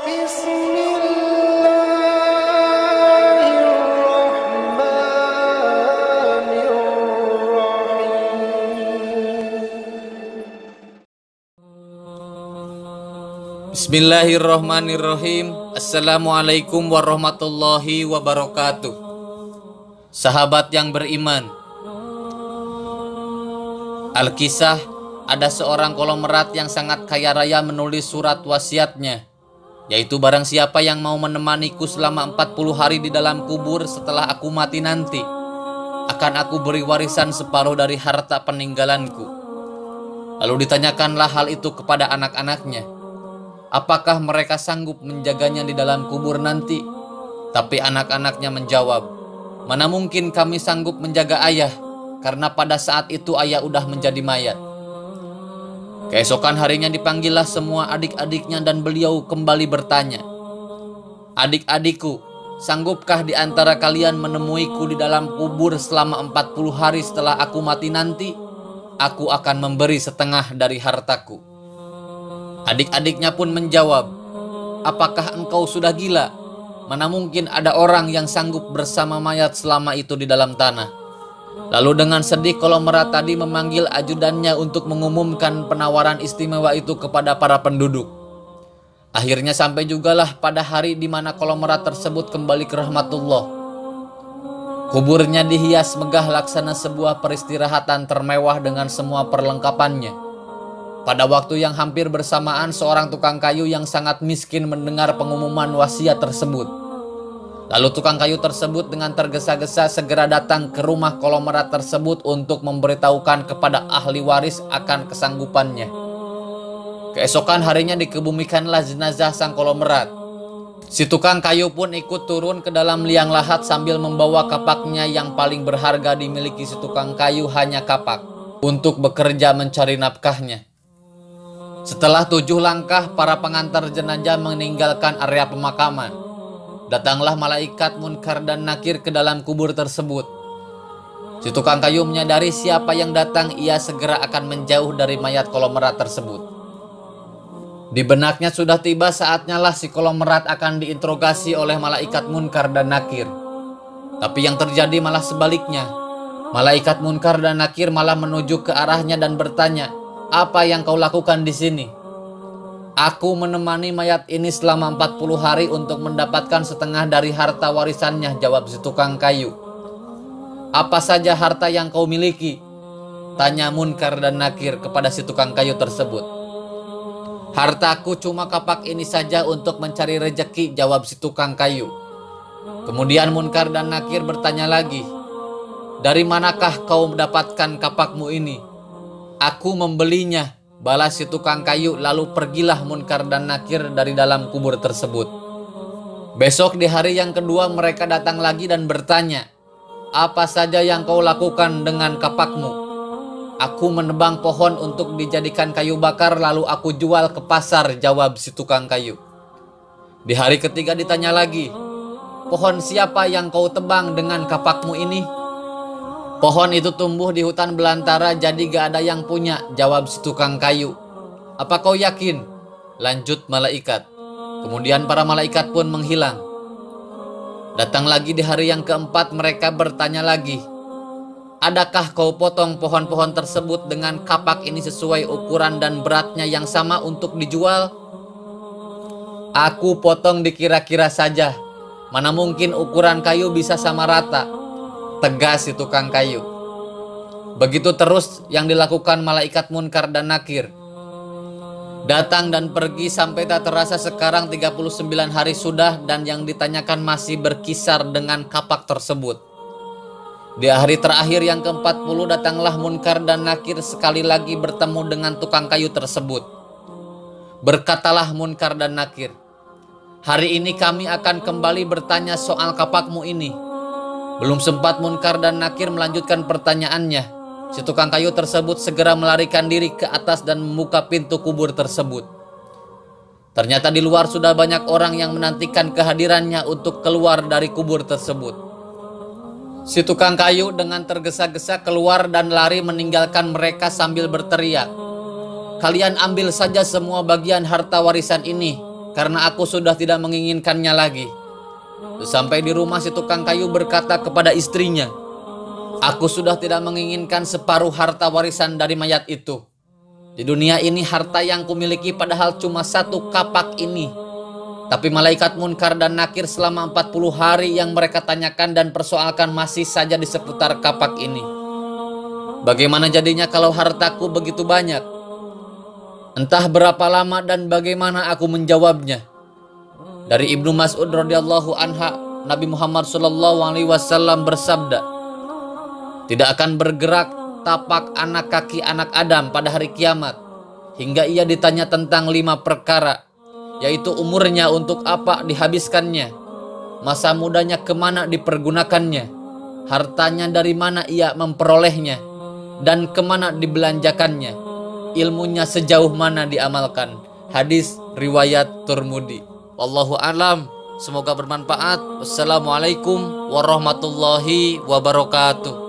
Bismillahirrahmanirrahim. Assalamualaikum warahmatullahi wabarakatuh. Sahabat yang beriman, Alkisah, ada seorang konglomerat yang sangat kaya raya menulis surat wasiatnya, yaitu barang siapa yang mau menemaniku selama 40 hari di dalam kubur setelah aku mati nanti, akan aku beri warisan separuh dari harta peninggalanku. Lalu ditanyakanlah hal itu kepada anak-anaknya, apakah mereka sanggup menjaganya di dalam kubur nanti? Tapi anak-anaknya menjawab, mana mungkin kami sanggup menjaga ayah, karena pada saat itu ayah udah menjadi mayat. Keesokan harinya dipanggillah semua adik-adiknya dan beliau kembali bertanya, adik-adikku, sanggupkah di antara kalian menemuiku di dalam kubur selama 40 hari setelah aku mati nanti? Aku akan memberi setengah dari hartaku. Adik-adiknya pun menjawab, apakah engkau sudah gila? Mana mungkin ada orang yang sanggup bersama mayat selama itu di dalam tanah. Lalu dengan sedih konglomerat tadi memanggil ajudannya untuk mengumumkan penawaran istimewa itu kepada para penduduk. Akhirnya sampai jugalah pada hari di mana konglomerat tersebut kembali ke rahmatullah. Kuburnya dihias megah laksana sebuah peristirahatan termewah dengan semua perlengkapannya. Pada waktu yang hampir bersamaan, seorang tukang kayu yang sangat miskin mendengar pengumuman wasiat tersebut. Lalu tukang kayu tersebut dengan tergesa-gesa segera datang ke rumah konglomerat tersebut untuk memberitahukan kepada ahli waris akan kesanggupannya. Keesokan harinya dikebumikanlah jenazah sang konglomerat. Si tukang kayu pun ikut turun ke dalam liang lahat sambil membawa kapaknya yang paling berharga dimiliki si tukang kayu, hanya kapak, untuk bekerja mencari nafkahnya. Setelah 7 langkah, para pengantar jenazah meninggalkan area pemakaman. Datanglah malaikat Munkar dan Nakir ke dalam kubur tersebut. Si tukang kayu menyadari siapa yang datang, ia segera akan menjauh dari mayat konglomerat tersebut. Di benaknya sudah tiba saatnya lah si konglomerat akan diinterogasi oleh malaikat Munkar dan Nakir. Tapi yang terjadi malah sebaliknya. Malaikat Munkar dan Nakir malah menuju ke arahnya dan bertanya, apa yang kau lakukan di sini? Aku menemani mayat ini selama 40 hari untuk mendapatkan setengah dari harta warisannya, jawab si tukang kayu. Apa saja harta yang kau miliki? Tanya Munkar dan Nakir kepada si tukang kayu tersebut. Hartaku cuma kapak ini saja untuk mencari rejeki, jawab si tukang kayu. Kemudian Munkar dan Nakir bertanya lagi, dari manakah kau mendapatkan kapakmu ini? Aku membelinya, balas si tukang kayu. Lalu pergilah Munkar dan Nakir dari dalam kubur tersebut. Besok di hari yang kedua mereka datang lagi dan bertanya, apa saja yang kau lakukan dengan kapakmu? Aku menebang pohon untuk dijadikan kayu bakar lalu aku jual ke pasar, jawab si tukang kayu. Di hari ketiga ditanya lagi, pohon siapa yang kau tebang dengan kapakmu ini? Pohon itu tumbuh di hutan belantara, jadi gak ada yang punya, jawab si tukang kayu. Apa kau yakin? Lanjut malaikat. Kemudian para malaikat pun menghilang. Datang lagi di hari yang keempat, mereka bertanya lagi, adakah kau potong pohon-pohon tersebut dengan kapak ini sesuai ukuran dan beratnya yang sama untuk dijual? Aku potong dikira-kira saja. Mana mungkin ukuran kayu bisa sama rata, tegas si tukang kayu. Begitu terus yang dilakukan malaikat Munkar dan Nakir. Datang dan pergi sampai tak terasa sekarang 39 hari sudah dan yang ditanyakan masih berkisar dengan kapak tersebut. Di hari terakhir yang ke-40 datanglah Munkar dan Nakir sekali lagi bertemu dengan tukang kayu tersebut. Berkatalah Munkar dan Nakir, hari ini kami akan kembali bertanya soal kapakmu ini. Belum sempat Munkar dan Nakir melanjutkan pertanyaannya, si tukang kayu tersebut segera melarikan diri ke atas dan membuka pintu kubur tersebut. Ternyata di luar sudah banyak orang yang menantikan kehadirannya untuk keluar dari kubur tersebut. Si tukang kayu dengan tergesa-gesa keluar dan lari meninggalkan mereka sambil berteriak, kalian ambil saja semua bagian harta warisan ini, karena aku sudah tidak menginginkannya lagi. Sampai di rumah si tukang kayu berkata kepada istrinya, aku sudah tidak menginginkan separuh harta warisan dari mayat itu. Di dunia ini harta yang kumiliki padahal cuma satu kapak ini. Tapi malaikat Munkar dan Nakir selama 40 hari yang mereka tanyakan dan persoalkan masih saja di seputar kapak ini. Bagaimana jadinya kalau hartaku begitu banyak? Entah berapa lama dan bagaimana aku menjawabnya. Dari Ibnu Mas'ud radhiyallahu anha, Nabi Muhammad SAW bersabda, tidak akan bergerak tapak anak kaki anak Adam pada hari kiamat hingga ia ditanya tentang 5 perkara, yaitu umurnya untuk apa dihabiskannya, masa mudanya kemana dipergunakannya, hartanya dari mana ia memperolehnya dan kemana dibelanjakannya, ilmunya sejauh mana diamalkan. Hadis riwayat Tirmidzi. Wallahu a'lam. Semoga bermanfaat. Wassalamualaikum warahmatullahi wabarakatuh.